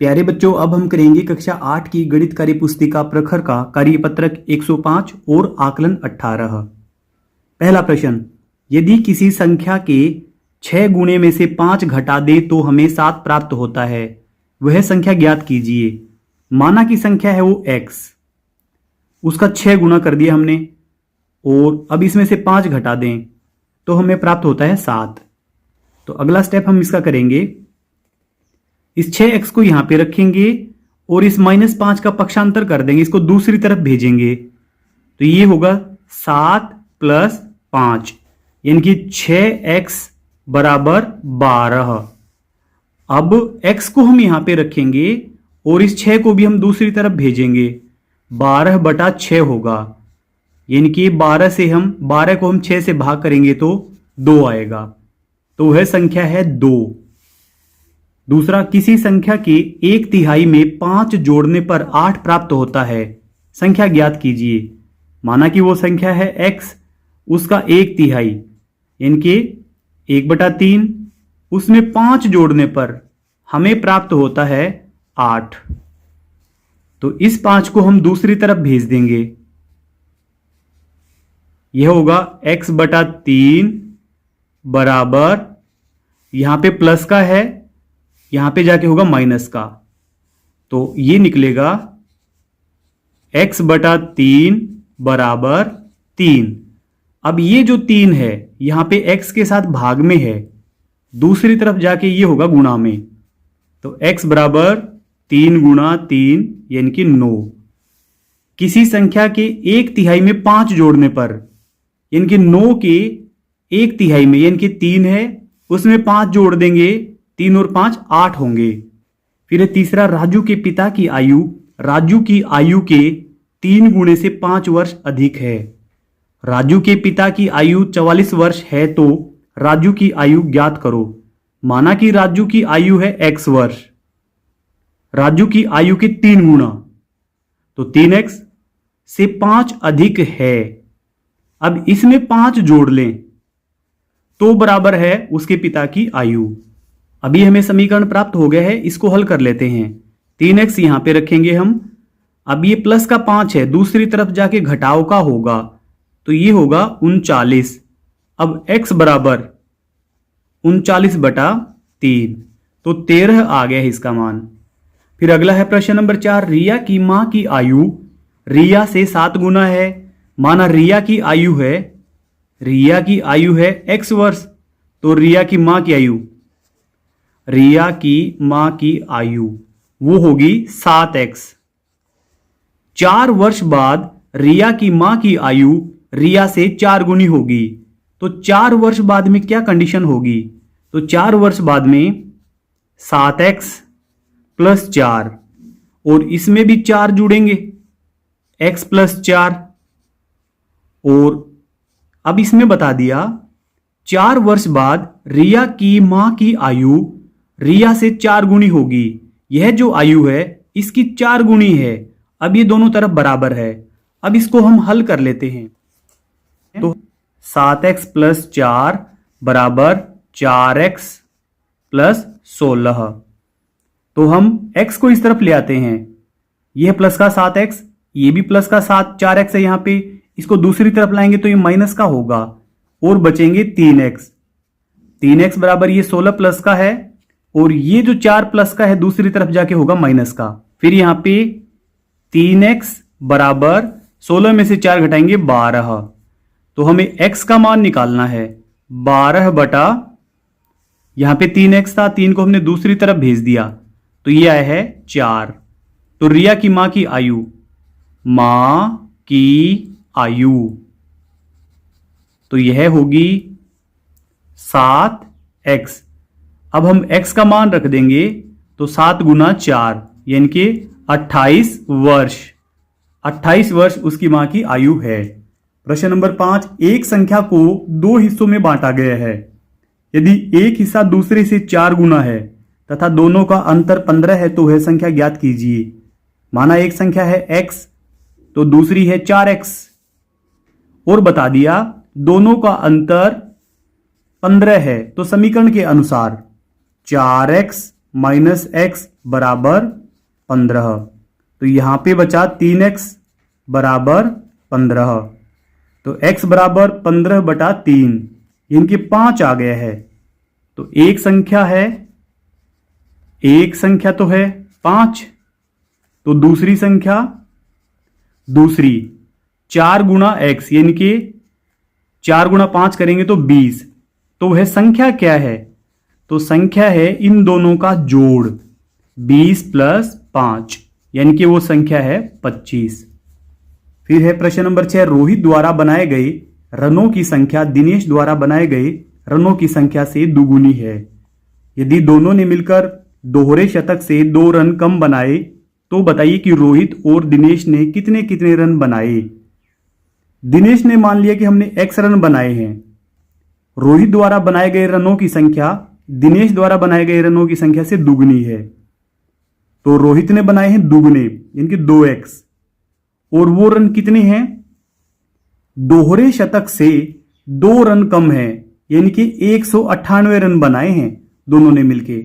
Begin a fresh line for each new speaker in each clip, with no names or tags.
प्यारे बच्चों, अब हम करेंगे कक्षा 8 की गणित कार्य पुस्तिका प्रखर का कार्यपत्रक 105 और आकलन 18। पहला प्रश्न, यदि किसी संख्या के 6 गुणे में से 5 घटा दे तो हमें 7 प्राप्त होता है, वह संख्या ज्ञात कीजिए। माना की संख्या है वो x, उसका 6 गुना कर दिया हमने और अब इसमें से 5 घटा दें तो हमें प्राप्त होता है 7। तो अगला स्टेप हम इसका करेंगे, इस 6x को यहां पे रखेंगे और इस -5 का पक्षांतर कर देंगे, इसको दूसरी तरफ भेजेंगे तो ये होगा 7 + 5 यानी कि 6x बराबर 12। अब x को हम यहां पे रखेंगे और इस 6 को भी हम दूसरी तरफ भेजेंगे, 12/6 होगा यानी कि 12 को हम 6 से भाग करेंगे तो 2 आएगा, तो वह संख्या है 2। दूसरा, किसी संख्या के 1/3 में 5 जोड़ने पर 8 प्राप्त होता है, संख्या ज्ञात कीजिए। माना कि वो संख्या है x, उसका 1/3 यानी कि 1/3, उसमें 5 जोड़ने पर हमें प्राप्त होता है 8। तो इस 5 को हम दूसरी तरफ भेज देंगे, यह होगा x/3 बराबर, यहां पे प्लस का है, यहां पे जाके होगा माइनस का, तो ये निकलेगा x/3 बराबर 3। अब ये जो 3 है यहां पे x के साथ भाग में है, दूसरी तरफ जाके ये होगा गुणा में, तो x बराबर 3 × 3 यानी कि 9। किसी संख्या के 1/3 में 5 जोड़ने पर यानी कि 9 के 1/3 में यानी कि 3 है, उसमें 5 जोड़ देंगे, 3 और 5 8 होंगे। फिर तीसरा, राजू के पिता की आयु राजू की आयु के 3 गुणे से 5 वर्ष अधिक है। राजू के पिता की आयु 44 वर्ष है, तो राजू की आयु ज्ञात करो। माना कि राजू की आयु है x वर्ष, राजू की आयु के 3 गुना, तो 3x से 5 अधिक है। अब इसमें 5 जोड़ लें तो बराबर है उसके पिता की आयु। अभी हमें समीकरण प्राप्त हो गया है, इसको हल कर लेते हैं। 3x यहां पे रखेंगे हम, अब ये प्लस का 5 है, दूसरी तरफ जाके घटाव का होगा तो ये होगा 39। अब x बराबर 39/3, तो 13 आ गया है इसका मान। फिर अगला है प्रश्न नंबर 4, रिया की मां की आयु रिया से 7 गुना है। माना रिया की आयु है x वर्ष, तो रिया की मां की आयु वो होगी 7x। 4 वर्ष बाद रिया की मां की आयु रिया से 4 गुनी होगी, तो 4 वर्ष बाद में क्या कंडीशन होगी, तो 4 वर्ष बाद में 7x + 4 और इसमें भी 4 जुड़ेंगे, x + 4, और अब इसमें बता दिया 4 वर्ष बाद रिया की मां की आयु रिया से 4 गुनी होगी। यह जो आयु है इसकी 4 गुनी है। अब ये दोनों तरफ बराबर है, अब इसको हम हल कर लेते हैं। तो 7x + 4 बराबर 4x + 16। तो हम x को इस तरफ ले आते हैं, यह प्लस का 7x, ये भी प्लस का 4x है, यहां पे इसको दूसरी तरफ लाएंगे तो ये माइनस का होगा और बचेंगे 3x बराबर ये 16 प्लस का है और ये जो 4 प्लस का है दूसरी तरफ जाके होगा माइनस का। फिर यहां पे 3x बराबर 16 में से 4 घटाएंगे 12, तो हमें x का मान निकालना है 12 यहां पे 3x था, 3 को हमने दूसरी तरफ भेज दिया तो ये आया है 4। तो रिया की मां की आयु तो यह होगी 7x। अब हम x का मान रख देंगे तो 7 × 4 यानी कि 28 वर्ष। 28 वर्ष उसकी मां की आयु है। प्रश्न नंबर 5, एक संख्या को 2 हिस्सों में बांटा गया है। यदि एक हिस्सा दूसरे से 4 गुना है तथा दोनों का अंतर 15 है तो वह संख्या ज्ञात कीजिए। माना एक संख्या है x तो दूसरी है 4x, और बता दिया दोनों का अंतर 15 है, तो समीकरण के अनुसार 4x - x बराबर 15। तो यहां पे बचा 3x बराबर 15। तो x बराबर 15/3, इनके 5 आ गया है। तो एक संख्या तो है 5। तो दूसरी संख्या, 4 गुणा x, यानी कि 4 गुणा 5 करेंगे तो 20। तो वह संख्या क्या है? तो संख्या है इन दोनों का जोड़, 20 + 5, यानी कि वो संख्या है 25। फिर है प्रश्न नंबर 6, रोहित द्वारा बनाए गए रनों की संख्या दिनेश द्वारा बनाए गए रनों की संख्या से दुगुनी है। यदि दोनों ने मिलकर दोहरे शतक से 2 रन कम बनाए तो बताइए कि रोहित और दिनेश ने कितने कितने रन बनाए। दिनेश ने मान लिया कि हमने x रन बनाए हैं। रोहित द्वारा बनाए गए रनों की संख्या दिनेश द्वारा बनाए गए रनों की संख्या से दुगनी है। तो रोहित ने बनाए हैं दुगने, इनके 2x, और वो रन कितने हैं? दोहरे शतक से 2 रन कम है, यानी कि 198 रन बनाए हैं दोनों ने मिलके।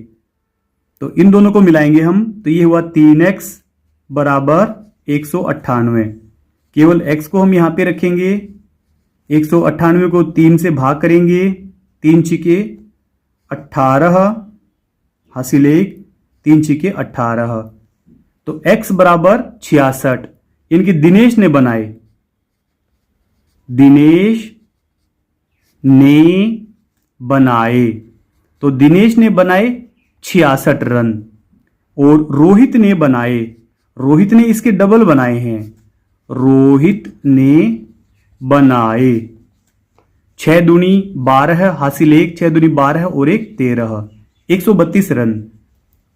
तो इन दोनों को मिलाएंगे हम, तो ये हुआ 3x बराबर 198। केवल x को हम यहां पे रखेंगे, 198 को 3 से भाग करेंगे, 3 छिके 18, हासिल 1, 3 छिके 18। तो x बराबर 66, इनके दिनेश ने बनाए, तो दिनेश ने बनाए 66 रन, और रोहित ने इसके डबल बनाए हैं। रोहित ने बनाए 6 दूनी 12, हासिल 1, 6 दूनी 12 और 1 13, 132 रन।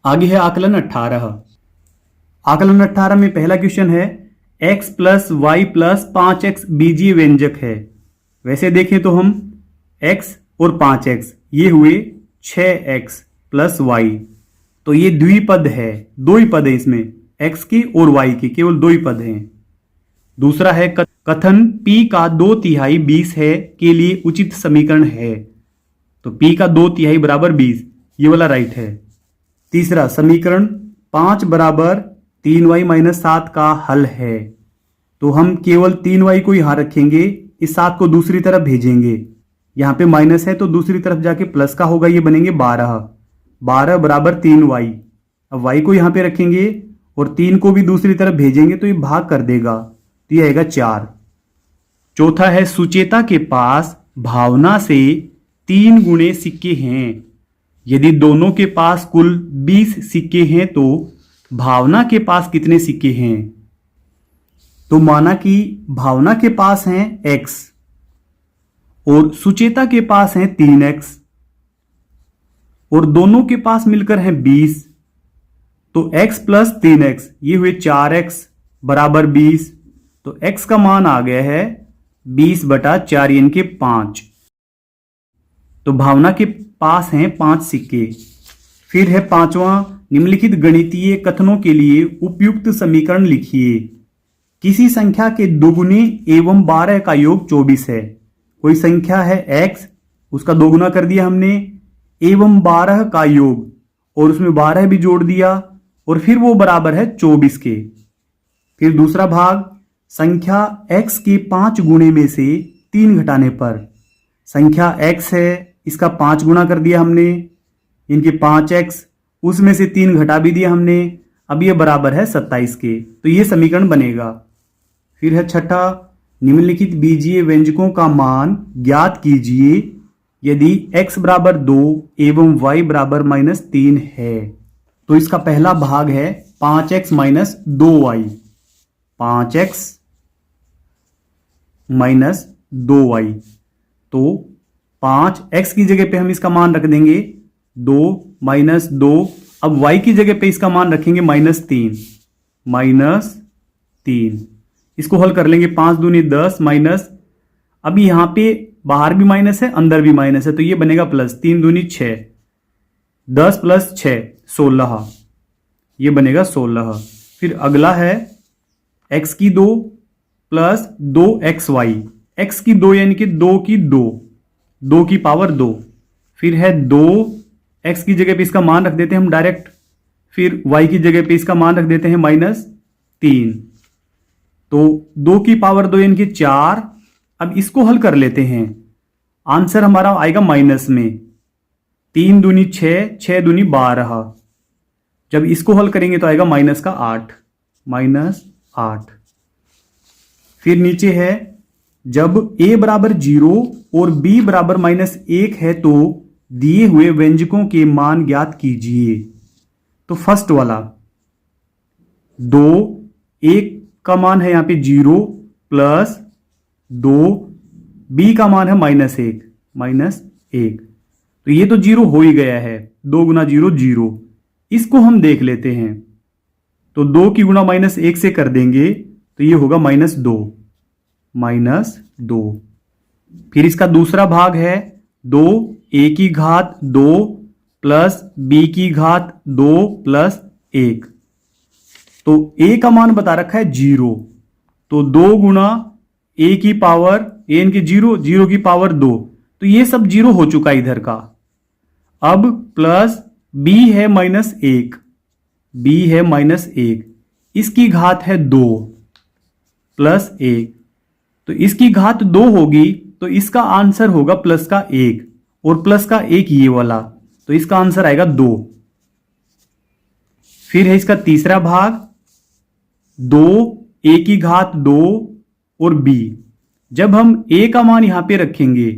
आगे है आकलन 18। आकलन 18 में पहला क्वेश्चन है x + y + 5x बीजीय व्यंजक है। वैसे देखें तो हम x और 5x ये हुए 6x + y, तो ये द्विपद है, 2 ही पद है इसमें, x के और y के केवल 2 ही पद हैं। दूसरा है कथन p का 2/3 20 है के लिए उचित समीकरण है। तो p का 2/3 बराबर 20, ये वाला राइट है। तीसरा समीकरण 5 बराबर 3y - 7 का हल है। तो हम केवल 3y को यहां रखेंगे, इस 7 को दूसरी तरफ भेजेंगे, यहां पे माइनस है तो दूसरी तरफ जाके प्लस का होगा, ये बनेंगे 12 बराबर 3y। अब y को यहां पे रखेंगे और 3 को भी दूसरी तरफ भेजेंगे तो ये भाग कर देगा, तो ये आएगा 4। चौथा है सुचेता के पास भावना से 3 गुणे सिक्के हैं। यदि दोनों के पास कुल 20 सिक्के हैं तो भावना के पास कितने सिक्के हैं? तो माना कि भावना के पास हैं x और सुचेता के पास हैं 3x, और दोनों के पास मिलकर हैं 20, तो x + 3x ये हुए 4x बराबर 20। तो x का मान आ गया है 20/4, यानी कि 5। तो भावना के पास हैं 5 सिक्के। फिर है पांचवा, निम्नलिखित गणितीय कथनों के लिए उपयुक्त समीकरण लिखिए। किसी संख्या के दोगुने एवं 12 का योग 24 है। कोई संख्या है x, उसका दोगुना कर दिया हमने, एवं 12 का योग, और उसमें 12 भी जोड़ दिया, और फिर वो बराबर है 24 के। फिर दूसरा भाग, संख्या x के 5 गुणे में से 3 घटाने पर, संख्या x है, इसका 5 गुना कर दिया हमने, इनके 5x, उसमें से 3 घटा भी दिया हमने, अब ये बराबर है 27 के। तो ये समीकरण बनेगा। फिर है छठा, निम्नलिखित बीजीय व्यंजकों का मान ज्ञात कीजिए यदि x बराबर 2 एवं y बराबर -3 है। तो इसका पहला भाग है 5x - 2y, 5x - 2y। तो 5x की जगह पे हम इसका मान रख देंगे 2 - 2, अब y की जगह पे इसका मान रखेंगे -3। इसको हल कर लेंगे, 5 दूनी 10 माइनस, अभी यहां पे बाहर भी माइनस है अंदर भी माइनस है, तो ये बनेगा प्लस, 3 दूनी 6, 10 + 6 16, ये बनेगा 16। फिर अगला है x की 2 + 2xy, x की 2 यानी कि 2 की 2 की पावर 2। फिर है 2, x की जगह पे इसका मान रख देते हैं हम डायरेक्ट, फिर y की जगह पे इसका मान रख देते हैं -3। तो 2 की पावर 2 यानी कि 4। अब इसको हल कर लेते हैं, आंसर हमारा आएगा माइनस में। 3 दूनी 6, 6 दूनी 12। जब इसको हल करेंगे तो आएगा -8, -8। फिर नीचे है, जब a बराबर 0 और b बराबर -1 है तो दिए हुए व्यंजकों के मान ज्ञात कीजिए। तो फर्स्ट वाला 2, 1 का मान है यहां पे 0 प्लस 2, b का मान है -1। तो ये तो 0 हो ही गया है, 2 गुना 0 0। इसको हम देख लेते हैं, तो 2 की गुणा -1 से कर देंगे तो ये होगा -2। फिर इसका दूसरा भाग है 2 a की घात 2 प्लस b की घात 2 प्लस 1। तो a का मान बता रखा है 0, तो 2 गुना a की पावर a की 0, 0 की पावर 2, तो ये सब 0 हो चुका इधर का। अब प्लस b है -1, b है -1, इसकी घात है 2 प्लस 1, तो इसकी घात 2 होगी तो इसका आंसर होगा प्लस का 1, और प्लस का 1 ये वाला, तो इसका आंसर आएगा 2। फिर है इसका तीसरा भाग 2 a की घात 2 और b। जब हम a का मान यहां पे रखेंगे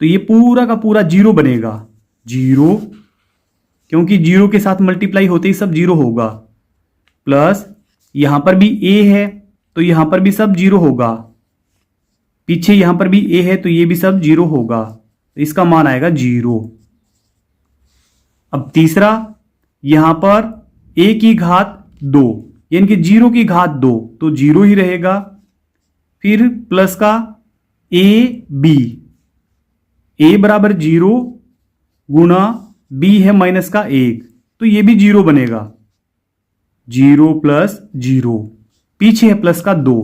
तो ये पूरा का पूरा 0 बनेगा, 0, क्योंकि 0 के साथ मल्टीप्लाई होते ही सब 0 होगा। प्लस यहां पर भी a है तो यहां पर भी सब 0 होगा, पीछे यहां पर भी a है तो ये भी सब 0 होगा, तो इसका मान आएगा 0। अब तीसरा, यहां पर a की घात 2 यानी कि 0 की घात 2, तो 0 ही रहेगा। फिर प्लस का ab, a बराबर 0 गुणा b है -1, तो ये भी 0 बनेगा, 0 प्लस 0, पीछे है प्लस का 2,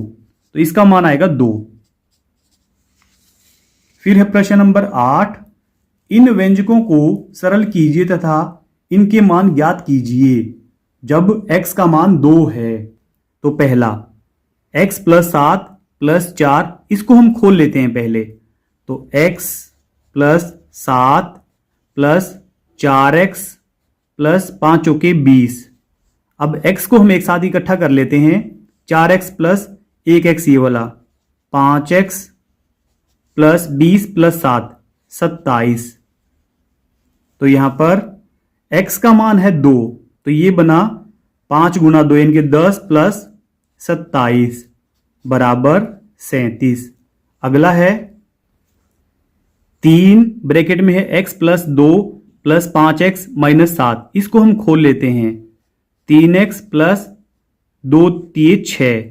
तो इसका मान आएगा 2। फिर है प्रश्न नंबर 8, इन व्यंजकों को सरल कीजिए तथा इनके मान ज्ञात कीजिए जब x का मान 2 है। तो पहला x प्लस 7 प्लस 4, इसको हम खोल लेते हैं पहले। तो x plus 7 plus 4x plus 5 चौके 20। अब x को हम एक साथ इकट्ठा कर लेते हैं, 4x प्लस 1x ये वाला, 5x प्लस 20 प्लस 7 27। तो यहां पर x का मान है 2, तो ये बना 5 गुना 2 यानी कि 10 प्लस 27 बराबर 37। अगला है 3 ब्रैकेट में है x plus 2 plus 5x minus 7, इसको हम खोल लेते हैं। 3x प्लस 2 ये 6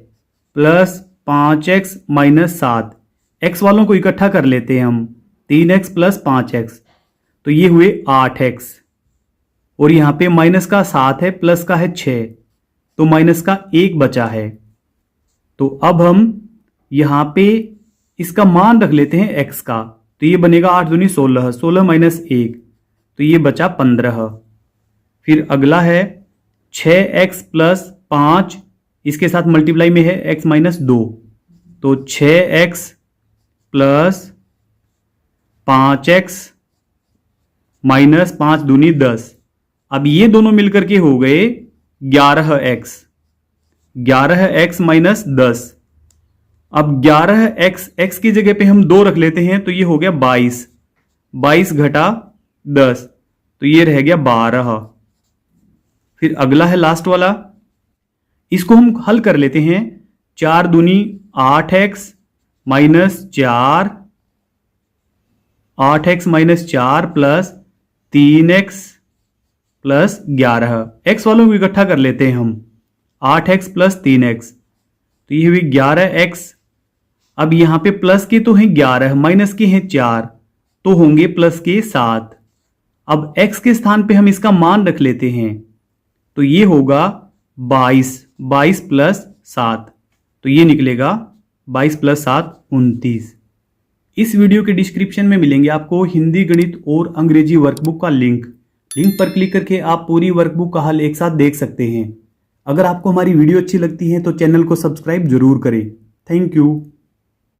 प्लस 5x माइनस 7, x वालों को इकट्ठा कर लेते हैं हम, 3x प्लस 5x, तो ये हुए 8x, और यहां पे माइनस का 7 है प्लस का है 6, तो माइनस का 1 बचा है। तो अब हम यहां पे इसका मान रख लेते हैं x का, तो ये बनेगा 8 दूनी 16, 16 माइनस 1, तो ये बचा 15। फिर अगला है 6x प्लस 5, इसके साथ मल्टीप्लाई में है x माइनस 2, तो 6x प्लस 5x माइनस 5 दूनी 10। अब ये दोनों मिलकर के हो गए 11x, 11x माइनस 10। अब 11x, x की जगह पे हम 2 रख लेते हैं, तो ये हो गया 22, 22 घटा 10, तो ये रह गया 12। फिर अगला है लास्ट वाला, इसको हम हल कर लेते हैं। 4 दूनी 8x minus 4, 8x minus 4 plus 3x plus 11। x वालों को इकट्ठा कर लेते हैं हम, 8x प्लस 3x, तो ये हुई 11x। अब यहां पे प्लस के तो हैं 11, माइनस के हैं 4, तो होंगे प्लस के 7। अब x के स्थान पे हम इसका मान रख लेते हैं, तो ये होगा 22, 22 प्लस 7, तो ये निकलेगा 22 प्लस 7 29। इस वीडियो के डिस्क्रिप्शन में मिलेंगे आपको हिंदी, गणित और अंग्रेजी वर्कबुक का लिंक। लिंक पर क्लिक करके आप पूरी वर्कबुक का हल एक साथ देख सकते हैं। अगर आपको हमारी वीडियो अच्छी लगती है तो चैनल को सब्सक्राइब जरूर करें। Thank you.